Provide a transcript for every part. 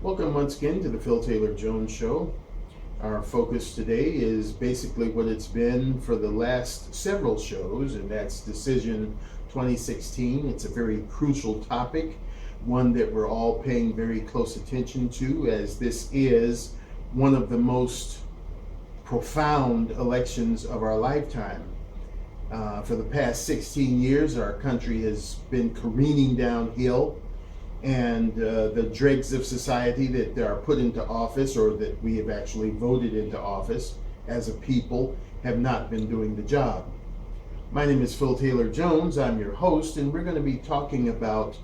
Welcome once again to the Phil Taylor Jones Show. Our focus today is basically what it's been for the last several shows, and that's Decision 2016. It's a very crucial topic, one that we're all paying very close attention to, as this is one of the most profound elections of our lifetime. For the past 16 years, our country has been careening downhill, and the dregs of society that are put into office, or that we have actually voted into office as a people, have not been doing the job. My name is Phil Taylor Jones. I'm your host, and we're going to be talking about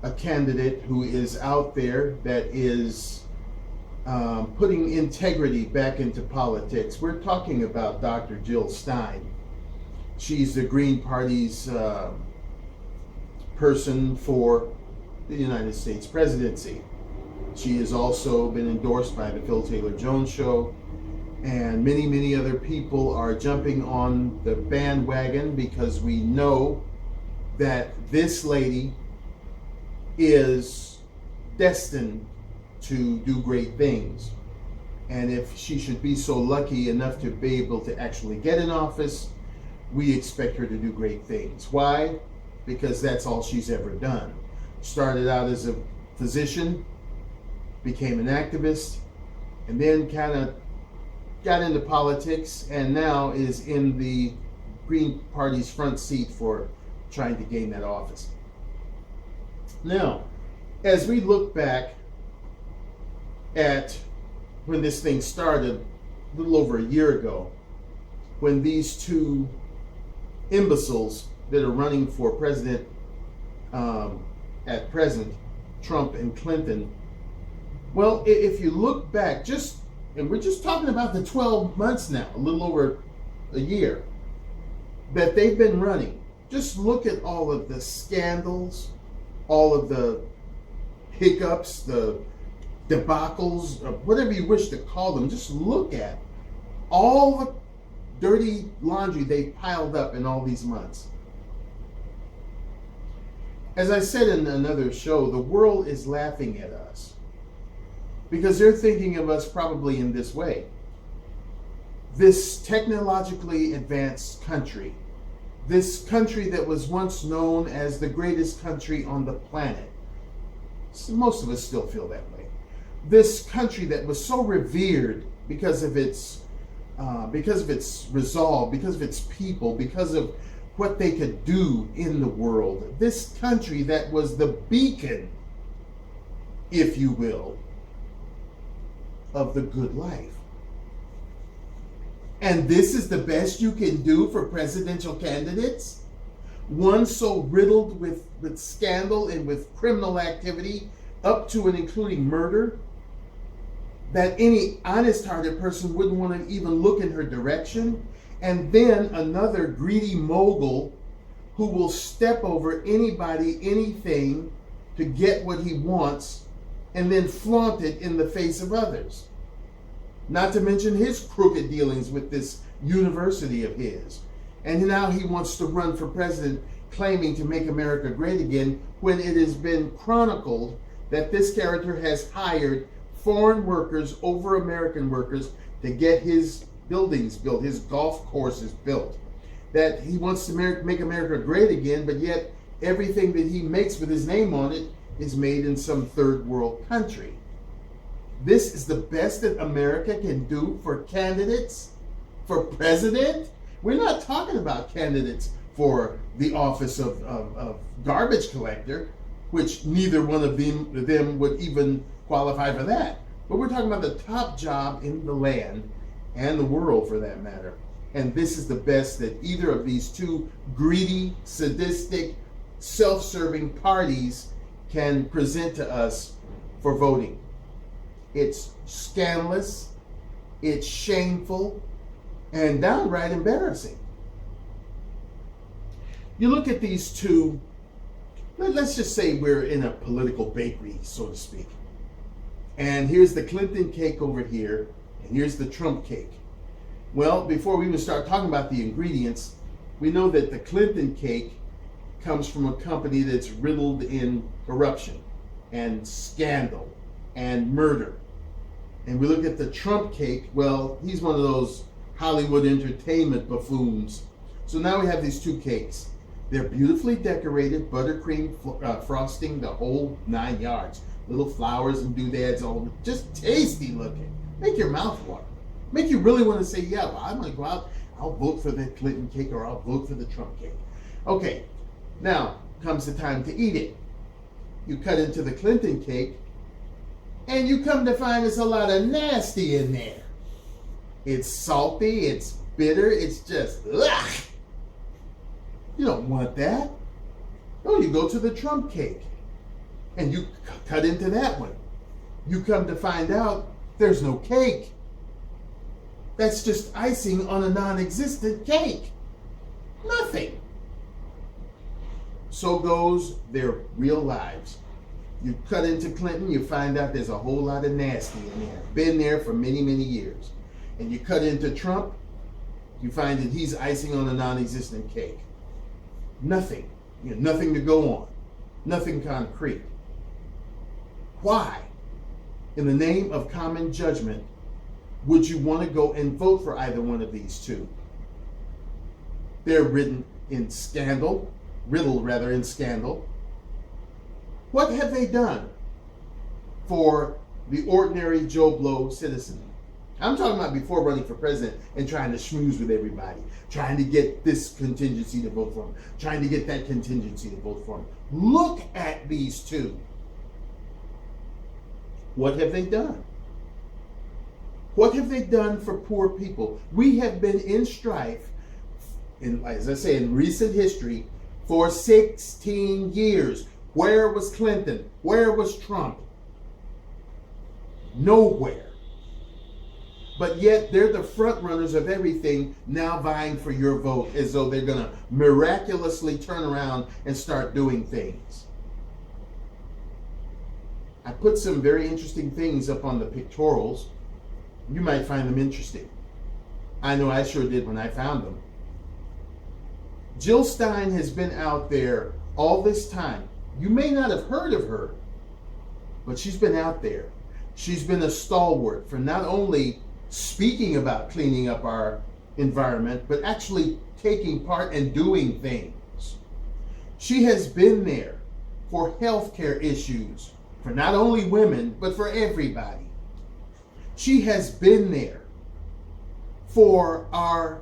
a candidate who is out there that is putting integrity back into politics. We're talking about Dr. Jill Stein. She's the Green Party's person for the United States presidency. She has also been endorsed by the Phil Taylor Jones Show, and many other people are jumping on the bandwagon because we know that this lady is destined to do great things. And if she should be so lucky enough to be able to actually get in office, we expect her to do great things. Why? Because that's all she's ever done. Started out as a physician, became an activist, and then kind of got into politics, and now is in the Green Party's front seat for trying to gain that office. Now, as we look back at when this thing started a little over a year ago, when these two imbeciles that are running for president at present, Trump and Clinton, well, if you look back, and we're just talking about the 12 months now, a little over a year, that they've been running. Just look at all of the scandals, all of the hiccups, the debacles, or whatever you wish to call them. Just look at all the dirty laundry they piled up in all these months. As I said in another show, the world is laughing at us because they're thinking of us probably in this way. This technologically advanced country, this country that was once known as the greatest country on the planet, so most of us still feel that way. This country that was so revered because of its resolve, because of its people, because of what they could do in the world. This country that was the beacon, if you will, of the good life. And this is the best you can do for presidential candidates? One so riddled with scandal and with criminal activity, up to and including murder, that any honest-hearted person wouldn't want to even look in her direction. And then another greedy mogul who will step over anybody, anything to get what he wants, and then flaunt it in the face of others. Not to mention his crooked dealings with this university of his. And now he wants to run for president, claiming to make America great again, when it has been chronicled that this character has hired foreign workers over American workers to get his buildings built, his golf courses built. That he wants to make America great again, but yet everything that he makes with his name on it is made in some third world country. This is the best that America can do for candidates for president. We're not talking about candidates for the office of garbage collector, which neither one of them would even qualify for that. But we're talking about the top job in the land and the world, for that matter. And this is the best that either of these two greedy, sadistic, self-serving parties can present to us for voting. It's scandalous, it's shameful, and downright embarrassing. You look at these two, let's just say we're in a political bakery, so to speak. And here's the Clinton cake over here, and here's the Trump cake. Well, before we even start talking about the ingredients, we know that the Clinton cake comes from a company that's riddled in corruption and scandal and murder. And we look at the Trump cake. Well, he's one of those Hollywood entertainment buffoons. So now we have these two cakes. They're beautifully decorated, buttercream frosting, the whole 9 yards. Little flowers and doodads, all just tasty looking. Make your mouth water. Make you really want to say, yeah, well, I'm going to go out, I'll vote for the Clinton cake or I'll vote for the Trump cake. Okay, now comes the time to eat it. You cut into the Clinton cake, and you come to find there's a lot of nasty in there. It's salty, it's bitter, it's just, ugh. You don't want that. No, you go to the Trump cake, and you cut into that one. You come to find out there's no cake. That's just icing on a non-existent cake. Nothing. So goes their real lives. You cut into Clinton, you find out there's a whole lot of nasty in there. Been there for many, many years. And you cut into Trump, you find that he's icing on a non-existent cake. Nothing. Nothing to go on. Nothing concrete. Why, in the name of common judgment, would you want to go and vote for either one of these two? They're riddled in scandal. What have they done for the ordinary Joe Blow citizen? I'm talking about before running for president and trying to schmooze with everybody, trying to get this contingency to vote for him, trying to get that contingency to vote for him. Look at these two. What have they done? What have they done for poor people? We have been in strife, as I say, in recent history for 16 years. Where was Clinton? Where was Trump? Nowhere. But yet they're the front runners of everything, now vying for your vote, as though they're going to miraculously turn around and start doing things. I put some very interesting things up on the pictorials. You might find them interesting. I know I sure did when I found them. Jill Stein has been out there all this time. You may not have heard of her, but she's been out there. She's been a stalwart for not only speaking about cleaning up our environment, but actually taking part and doing things. She has been there for healthcare issues, for not only women, but for everybody. She has been there for our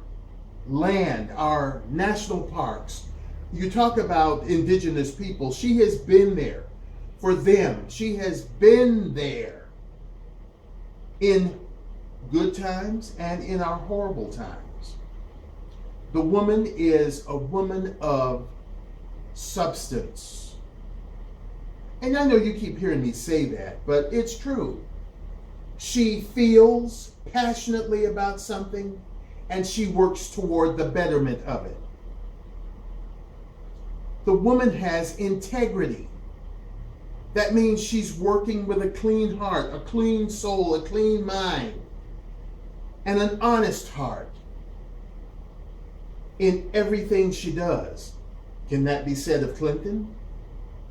land, our national parks. You talk about indigenous people. She has been there for them. She has been there in good times and in our horrible times. The woman is a woman of substance. And I know you keep hearing me say that, but it's true. She feels passionately about something, and she works toward the betterment of it. The woman has integrity. That means she's working with a clean heart, a clean soul, a clean mind, and an honest heart in everything she does. Can that be said of Clinton?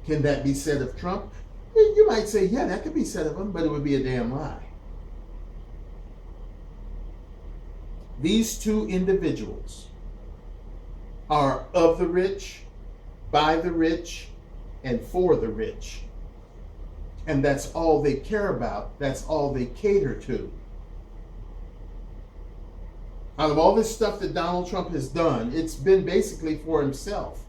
Can that be said of Trump? You might say, yeah, that could be said of him, but it would be a damn lie. These two individuals are of the rich, by the rich, and for the rich. And that's all they care about. That's all they cater to. Out of all this stuff that Donald Trump has done, it's been basically for himself.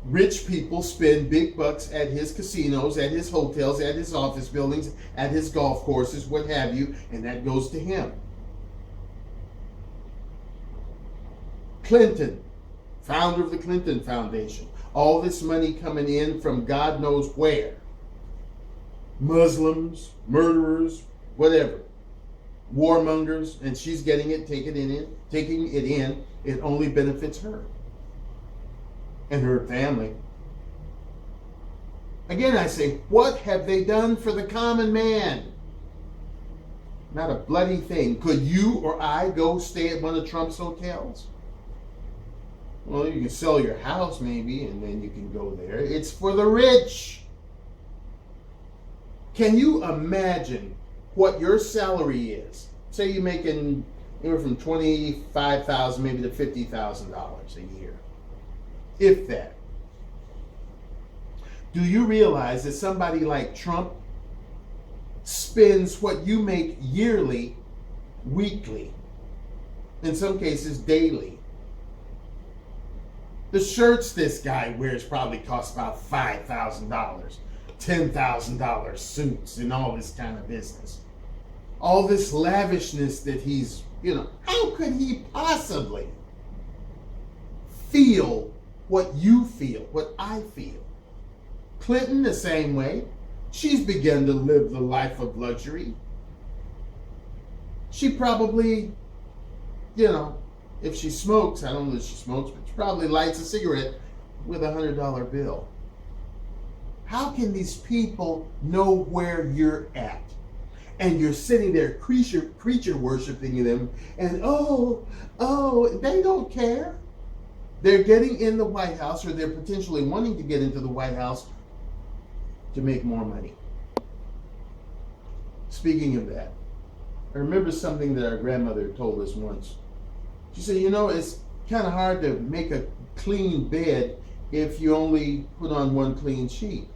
Rich people spend big bucks at his casinos, at his hotels, at his office buildings, at his golf courses, what have you, and that goes to him. Clinton, founder of the Clinton Foundation, all this money coming in from God knows where. Muslims, murderers, whatever. Warmongers, and she's getting it, taking it in. It only benefits her and her family. Again, I say, what have they done for the common man? Not a bloody thing. Could you or I go stay at one of Trump's hotels? Well, you can sell your house maybe, and then you can go there. It's for the rich. Can you imagine what your salary is? Say you're making anywhere from $25,000 maybe to $50,000 a year, if that. Do you realize that somebody like Trump spends what you make yearly, weekly, in some cases daily? The shirts this guy wears probably cost about $5,000, $10,000 suits, and all this kind of business. All this lavishness that he's, how could he possibly feel what you feel, what I feel? Clinton, the same way. She's begun to live the life of luxury. She probably, if she smokes, I don't know if she smokes, but she probably lights a cigarette with a $100 bill. How can these people know where you're at? And you're sitting there creature worshiping them, and they don't care. They're getting in the White House, or they're potentially wanting to get into the White House to make more money. Speaking of that, I remember something that our grandmother told us once. She said, it's kind of hard to make a clean bed if you only put on one clean sheet.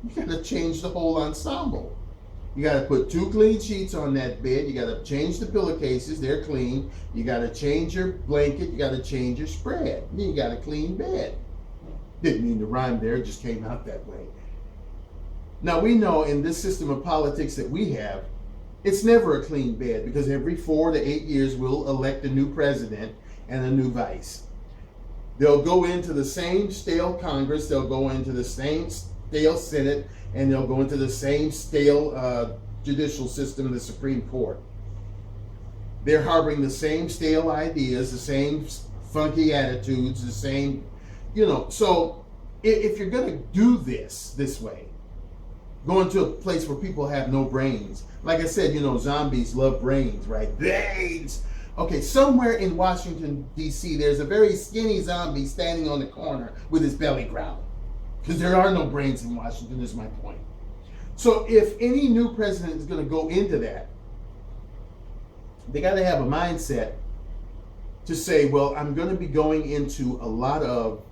You got to change the whole ensemble. You got to put 2 clean sheets on that bed. You got to change the pillowcases. They're clean. You got to change your blanket. You got to change your spread. Then you got a clean bed. Didn't mean to rhyme there. It just came out that way. Now, we know in this system of politics that we have, it's never a clean bed, because every 4 to 8 years we'll elect a new president and a new vice. They'll go into the same stale Congress. They'll go into the same stale Senate, and they'll go into the same stale judicial system, the Supreme Court. They're harboring the same stale ideas, the same funky attitudes, the same, So if you're going to do this way, go into a place where people have no brains. Like I said, zombies love brains, right? Brains! Okay, somewhere in Washington, D.C., there's a very skinny zombie standing on the corner with his belly growling. Because there are no brains in Washington, is my point. So if any new president is going to go into that, they got to have a mindset to say, well, I'm going to be going into a lot of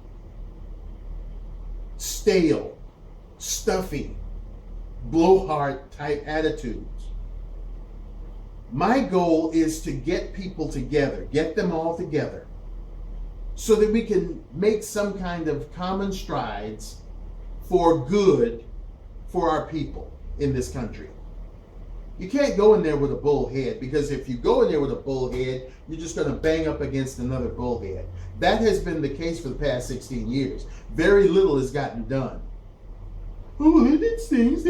stale, stuffy, blowhard type attitudes. My goal is to get people together, get them all together, so that we can make some kind of common strides for good for our people in this country. You can't go in there with a bull head, because if you go in there with a bull head, you're just going to bang up against another bull head. That has been the case for the past 16 years. Very little has gotten done. Oh, they did things.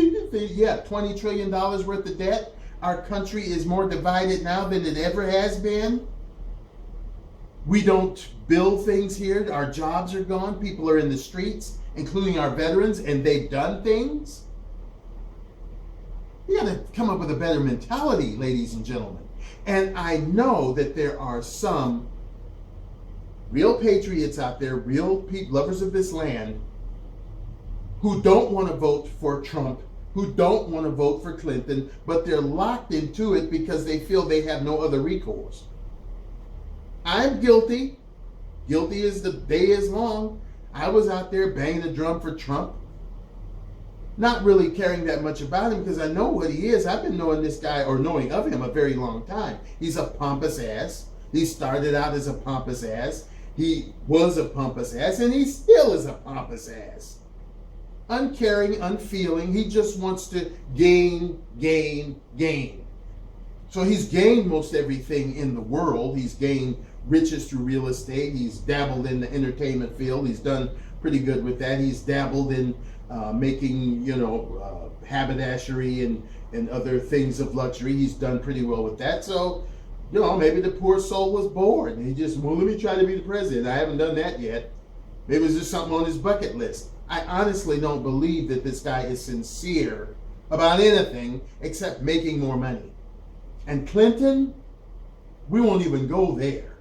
Yeah, $20 trillion worth of debt. Our country is more divided now than it ever has been. We don't build things here. Our jobs are gone. People are in the streets, including our veterans, and they've done things. You got to come up with a better mentality, ladies and gentlemen. And I know that there are some real patriots out there, real lovers of this land, who don't want to vote for Trump, who don't want to vote for Clinton, but they're locked into it because they feel they have no other recourse. I'm guilty. Guilty as the day is long. I was out there banging the drum for Trump, not really caring that much about him, because I know what he is. I've been knowing this guy, or knowing of him, a very long time. He's a pompous ass. He started out as a pompous ass. He was a pompous ass, and he still is a pompous ass. Uncaring, unfeeling. He just wants to gain. So he's gained most everything in the world. He's gained riches through real estate. He's dabbled in the entertainment field. He's done pretty good with that. He's dabbled in making, haberdashery and other things of luxury. He's done pretty well with that. So, maybe the poor soul was bored and he just, let me try to be the president. I haven't done that yet. Maybe it's just something on his bucket list. I honestly don't believe that this guy is sincere about anything except making more money. And Clinton, we won't even go there.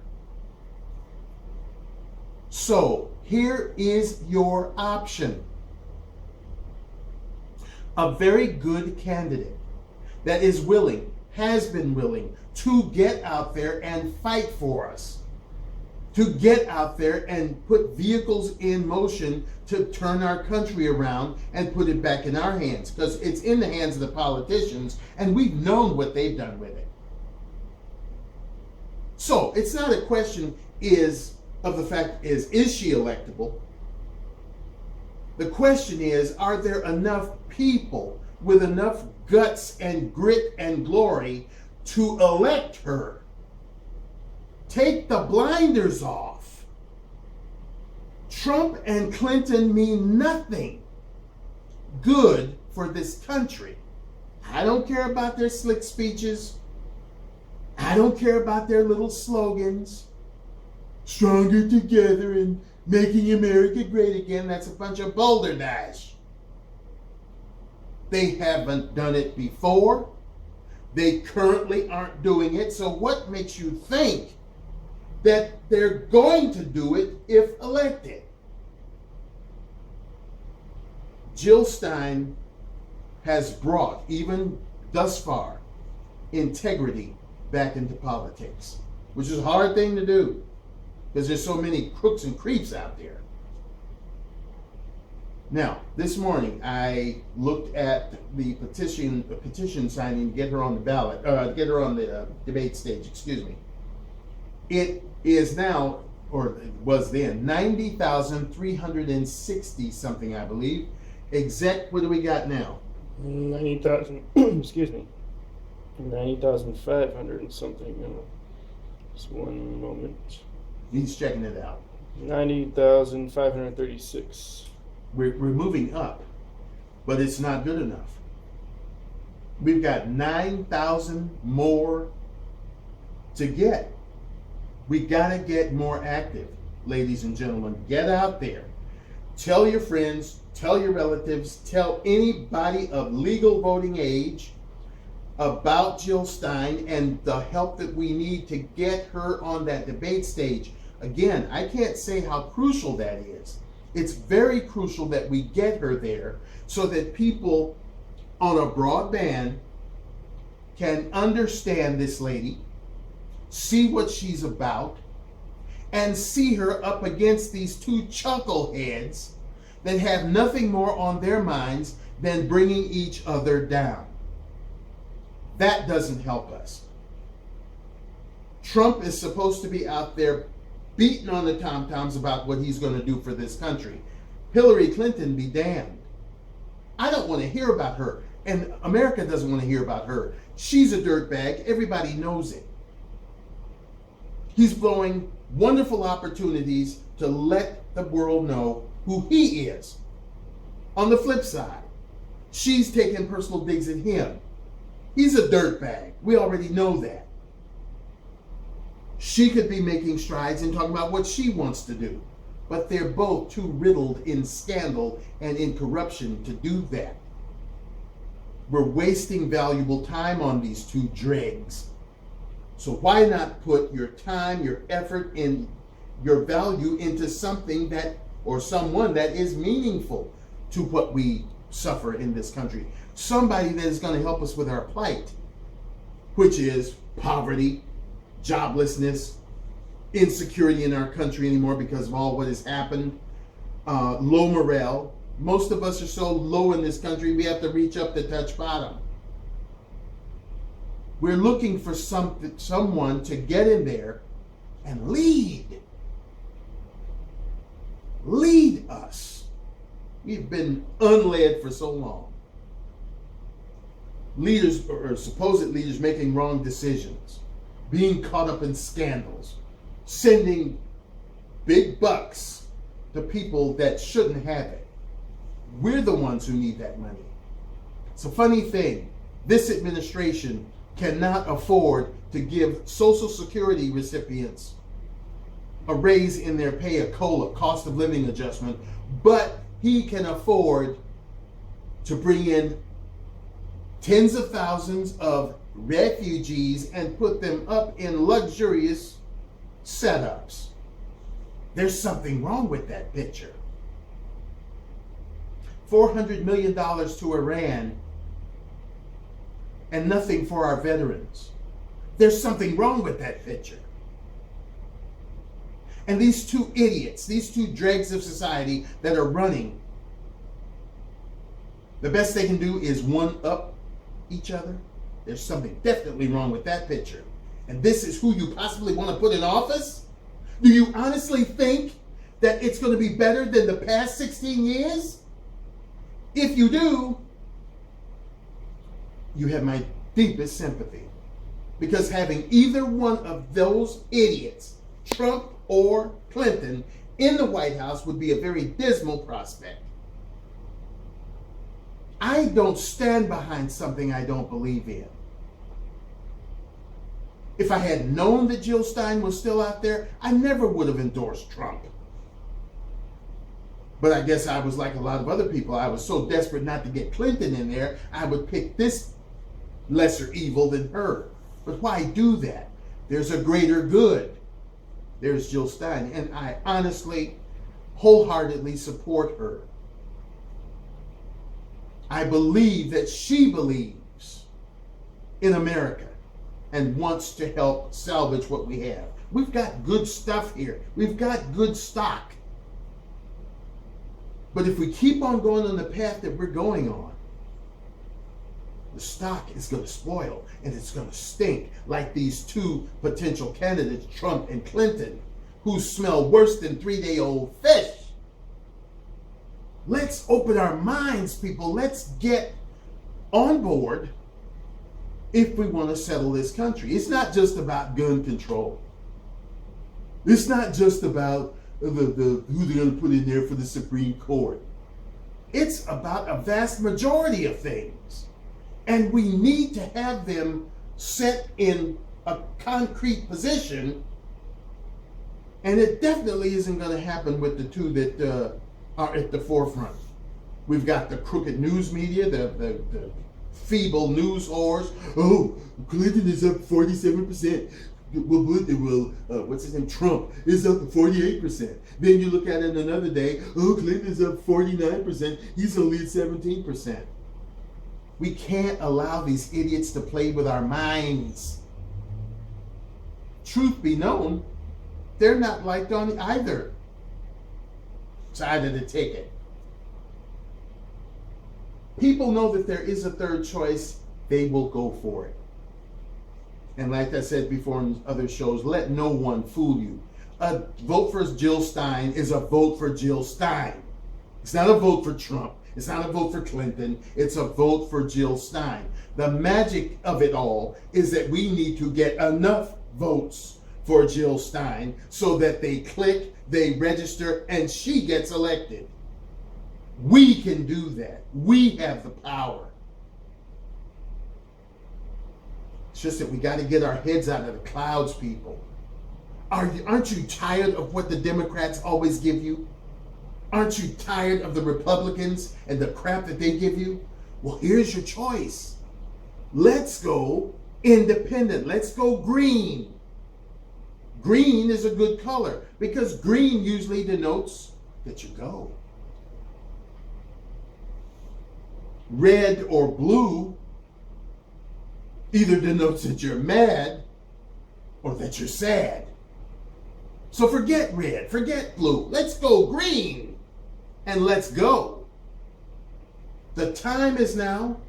So here is your option. a very good candidate that is willing, has been willing to get out there and fight for us, to get out there and put vehicles in motion to turn our country around and put it back in our hands, because it's in the hands of the politicians and we've known what they've done with it. So it's not a question is she electable? The question is, are there enough people with enough guts and grit and glory to elect her? Take the blinders off. Trump and Clinton mean nothing good for this country. I don't care about their slick speeches. I don't care about their little slogans. Stronger together and making America great again. That's a bunch of balderdash. They haven't done it before. They currently aren't doing it. So what makes you think that they're going to do it if elected? Jill Stein has brought, even thus far, integrity back into politics, which is a hard thing to do because there's so many crooks and creeps out there. Now, this morning I looked at the petition signing to get her on the ballot, get her on the debate stage, excuse me. It is now, or it was then, 90,360 something, I believe. What do we got now? 90,000, excuse me, 90,500 and something. Just one moment. He's checking it out. 90,536. We're moving up, but it's not good enough. We've got 9,000 more to get. We got to get more active, ladies and gentlemen. Get out there. Tell your friends, tell your relatives, tell anybody of legal voting age about Jill Stein and the help that we need to get her on that debate stage. Again, I can't say how crucial that is. It's very crucial that we get her there so that people on a broad band can understand this lady, see what she's about, and see her up against these two chuckleheads that have nothing more on their minds than bringing each other down. That doesn't help us. Trump is supposed to be out there beating on the tom-toms about what he's going to do for this country. Hillary Clinton be damned. I don't want to hear about her, and America doesn't want to hear about her. She's a dirtbag. Everybody knows it. He's blowing wonderful opportunities to let the world know who he is. On the flip side, she's taking personal digs at him. He's a dirtbag. We already know that. She could be making strides and talking about what she wants to do. But they're both too riddled in scandal and in corruption to do that. We're wasting valuable time on these two dregs. So why not put your time, your effort, and your value into something that, or someone that is meaningful to what we suffer in this country? Somebody that is going to help us with our plight, which is poverty, joblessness, insecurity in our country anymore because of all what has happened, low morale. Most of us are so low in this country, we have to reach up to touch bottom. We're looking for someone to get in there and lead us. We've been unled for so long. Leaders, or supposed leaders, making wrong decisions, being caught up in scandals, sending big bucks to people that shouldn't have it. We're the ones who need that money. It's a funny thing. This administration cannot afford to give Social Security recipients a raise in their pay, a COLA, cost of living adjustment, but he can afford to bring in tens of thousands of refugees and put them up in luxurious setups. There's something wrong with that picture. $400 million to Iran, and nothing for our veterans. There's something wrong with that picture. And these two idiots, these two dregs of society that are running, the best they can do is one up each other. There's something definitely wrong with that picture. And this is who you possibly want to put in office? Do you honestly think that it's going to be better than the past 16 years? If you do, you have my deepest sympathy. Because having either one of those idiots, Trump or Clinton, in the White House would be a very dismal prospect. I don't stand behind something I don't believe in. If I had known that Jill Stein was still out there, I never would have endorsed Trump. But I guess I was like a lot of other people. I was so desperate not to get Clinton in there, I would pick this lesser evil than her. But why do that? There's a greater good. There's Jill Stein. And I honestly, wholeheartedly support her. I believe that she believes in America and wants to help salvage what we have. We've got good stuff here. We've got good stock. But if we keep on going on the path that we're going on, the stock is going to spoil and it's going to stink like these two potential candidates, Trump and Clinton, who smell worse than 3-day-old fish. Let's open our minds, people. Let's get on board if we want to settle this country. It's not just about gun control. It's not just about who they're going to put in there for the Supreme Court. It's about a vast majority of things. And we need to have them set in a concrete position. And it definitely isn't going to happen with the two that are at the forefront. We've got the crooked news media, the feeble news whores. Oh, Clinton is up 47%. What's his name? Trump is up 48%. Then you look at it another day. Oh, Clinton's up 49%. He's only at 17%. We can't allow these idiots to play with our minds. Truth be known, they're not liked on either side of the ticket. People know that there is a third choice. They will go for it. And like I said before in other shows, let no one fool you. A vote for Jill Stein is a vote for Jill Stein. It's not a vote for Trump. It's not a vote for Clinton. It's a vote for Jill Stein. The magic of it all is that we need to get enough votes for Jill Stein so that they click, they register, and she gets elected. We can do that. We have the power. It's just that we got to get our heads out of the clouds, people. Aren't you tired of what the Democrats always give you? Aren't you tired of the Republicans and the crap that they give you? Well, here's your choice. Let's go independent. Let's go green. Green is a good color because green usually denotes that you go. Red or blue either denotes that you're mad or that you're sad. So forget red, forget blue. Let's go green and let's go. The time is now.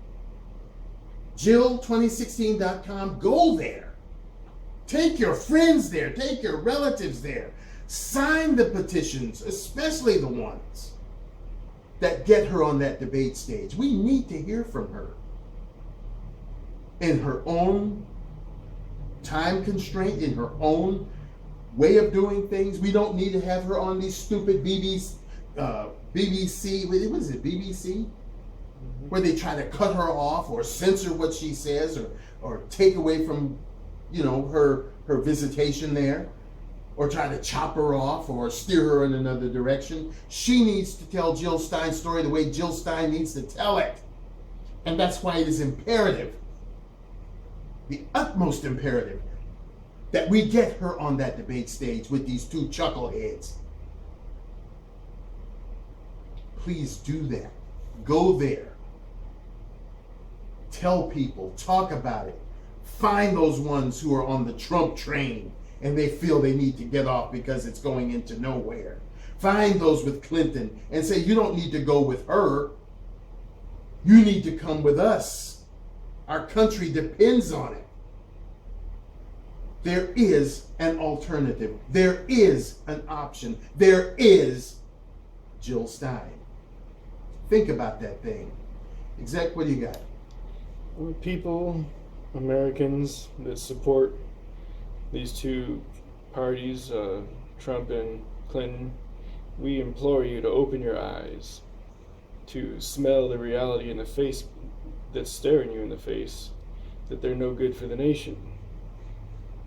Jill2016.com. Go there. Take your friends there. Take your relatives there. Sign the petitions, especially the ones that get her on that debate stage. We need to hear from her. In her own time constraint, in her own way of doing things. We don't need to have her on these stupid BBC, what is it, BBC? Where they try to cut her off or censor what she says or take away from, her visitation there, or try to chop her off or steer her in another direction. She needs to tell Jill Stein's story the way Jill Stein needs to tell it. And that's why it is imperative, the utmost imperative, that we get her on that debate stage with these two chuckleheads. Please do that. Go there. Tell people, talk about it. Find those ones who are on the Trump train and they feel they need to get off because it's going into nowhere. Find those with Clinton and say, you don't need to go with her. You need to come with us. Our country depends on it. There is an alternative. There is an option. There is Jill Stein. Think about that thing. Exec, what do you got? People, Americans that support these two parties, Trump and Clinton, we implore you to open your eyes, to smell the reality in the face that's staring you in the face, that they're no good for the nation.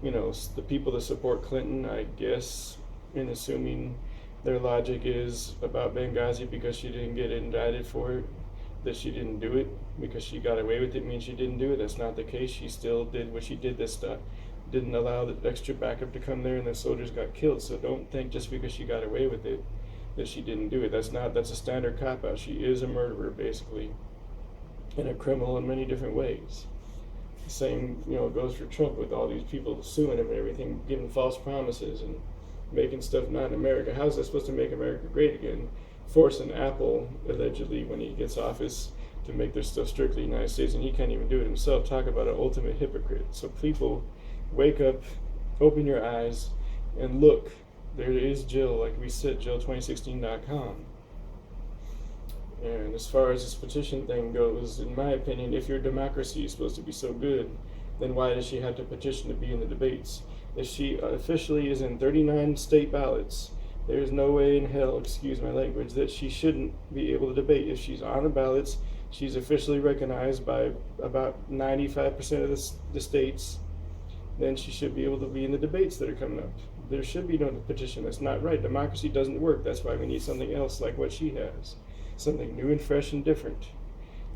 You know, the people that support Clinton, I guess, in assuming their logic is about Benghazi because she didn't get indicted for it, that she didn't do it because she got away with it means she didn't do it. That's not the case. She still did what she did. This stuff didn't allow the extra backup to come there and the soldiers got killed. So don't think just because she got away with it that she didn't do it. That's a standard cop-out. She is a murderer, basically, and a criminal in many different ways. The same, goes for Trump with all these people suing him and everything, giving false promises and making stuff not in America. How's that supposed to make America great again? Forcing Apple, allegedly, when he gets office, to make their stuff strictly United States, and he can't even do it himself. Talk about an ultimate hypocrite. So people, wake up, open your eyes, and look. There is Jill, like we said, Jill2016.com. And as far as this petition thing goes, in my opinion, if your democracy is supposed to be so good, then why does she have to petition to be in the debates? If she officially is in 39 state ballots, there's no way in hell, excuse my language, that she shouldn't be able to debate. If she's on the ballots, she's officially recognized by about 95% of the states, then she should be able to be in the debates that are coming up. There should be no petition. That's not right. Democracy doesn't work. That's why we need something else like what she has. Something new and fresh and different.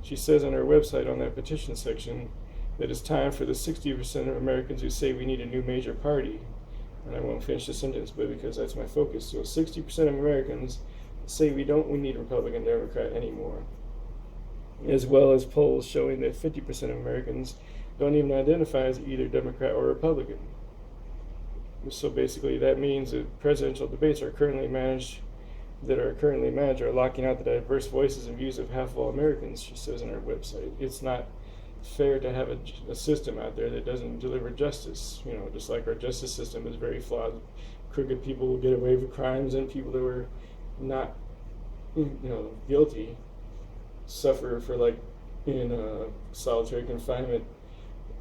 She says on her website on that petition section that it's time for the 60% of Americans who say we need a new major party. And I won't finish the sentence, but because that's my focus. So 60% of Americans say we need Republican, Democrat anymore. As well as polls showing that 50% of Americans don't even identify as either Democrat or Republican. So basically that means that presidential debates are currently managed are locking out the diverse voices and views of half of all Americans, she says on her website. It's not fair to have a system out there that doesn't deliver justice. Just like our justice system is very flawed. Crooked people will get away with crimes, and people that were not, guilty suffer for in solitary confinement,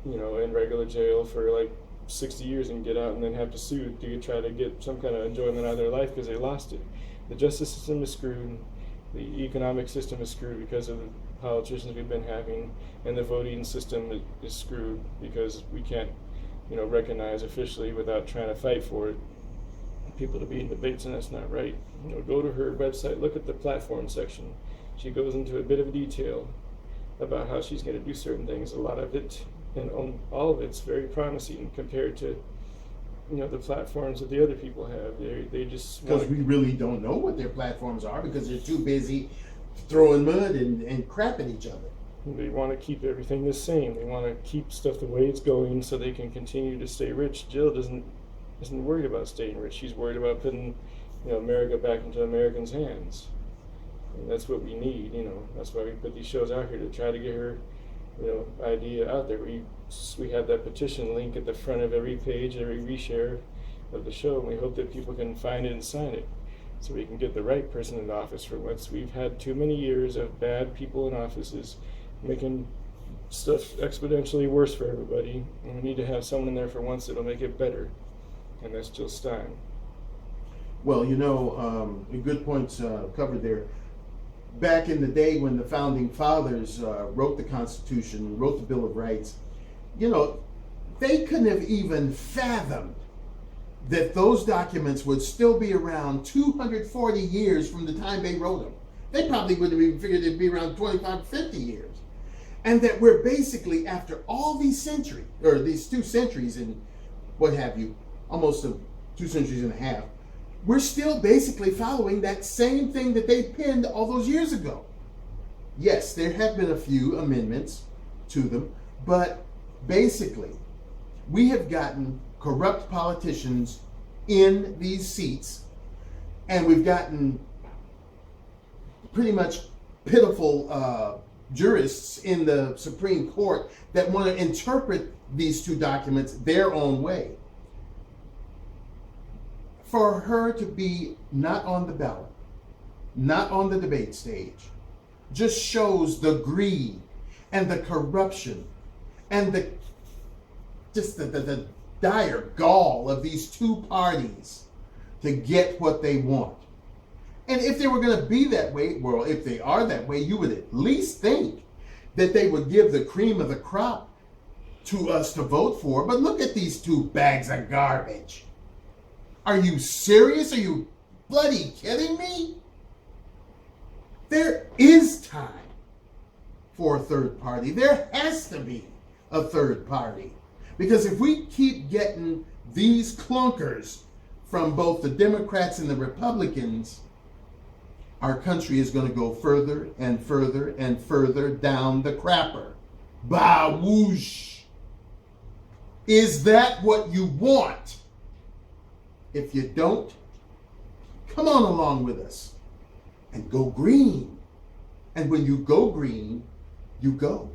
in regular jail for 60 years and get out and then have to sue to try to get some kind of enjoyment out of their life because they lost it. The justice system is screwed. The economic system is screwed because of the politicians we've been having, and the voting system is screwed because we can't, recognize officially without trying to fight for it people to be in debates, and that's not right. Go to her website, look at the platform section. She goes into a bit of detail about how she's going to do certain things. A lot of it, and all of it's very promising compared to the platforms that the other people have. They just because we really don't know what their platforms are because they're too busy throwing mud and crap at each other. They want to keep everything the same. They want to keep stuff the way it's going so they can continue to stay rich. Jill isn't worried about staying rich. She's worried about putting America back into Americans' hands. And that's what we need. That's why we put these shows out here, to try to get her idea out there. We have that petition link at the front of every page, every reshare of the show, and we hope that people can find it and sign it so we can get the right person in office for once. We've had too many years of bad people in offices making stuff exponentially worse for everybody, and we need to have someone in there for once that'll make it better, and that's Jill Stein. Well, good points covered there. Back in the day when the founding fathers wrote the Constitution, wrote the Bill of Rights, they couldn't have even fathomed that those documents would still be around 240 years from the time they wrote them. They probably wouldn't have even figured it'd be around 25, 50 years. And that we're basically, after all these centuries, or these 2 centuries and what have you, almost 2 centuries and a half, we're still basically following that same thing that they penned all those years ago. Yes, there have been a few amendments to them, but basically, we have gotten corrupt politicians in these seats, and we've gotten pretty much pitiful jurists in the Supreme Court that want to interpret these two documents their own way. For her to be not on the ballot, not on the debate stage, just shows the greed and the corruption and the dire gall of these two parties to get what they want. And if they were going to be that way, well, if they are that way, you would at least think that they would give the cream of the crop to us to vote for. But look at these two bags of garbage. Are you serious? Are you bloody kidding me? There is time for a third party. There has to be a third party. Because if we keep getting these clunkers from both the Democrats and the Republicans, our country is going to go further and further and further down the crapper. Bah whoosh. Is that what you want? If you don't, come on along with us and go green. And when you go green, you go.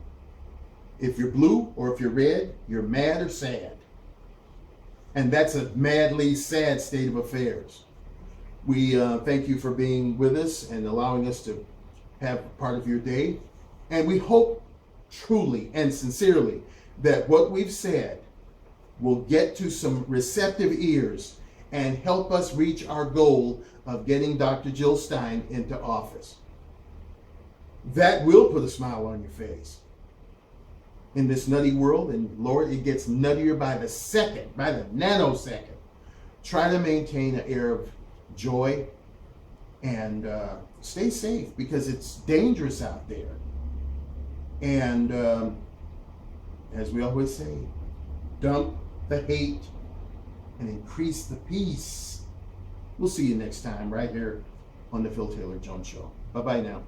If you're blue or if you're red, you're mad or sad. And that's a madly sad state of affairs. We thank you for being with us and allowing us to have part of your day. And we hope truly and sincerely that what we've said will get to some receptive ears and help us reach our goal of getting Dr. Jill Stein into office. That will put a smile on your face in this nutty world, and Lord, it gets nuttier by the second, by the nanosecond. Try to maintain an air of joy and stay safe, because it's dangerous out there. And as we always say, dump the hate and increase the peace. We'll see you next time right here on the Phil Taylor Jones Show. Bye-bye now.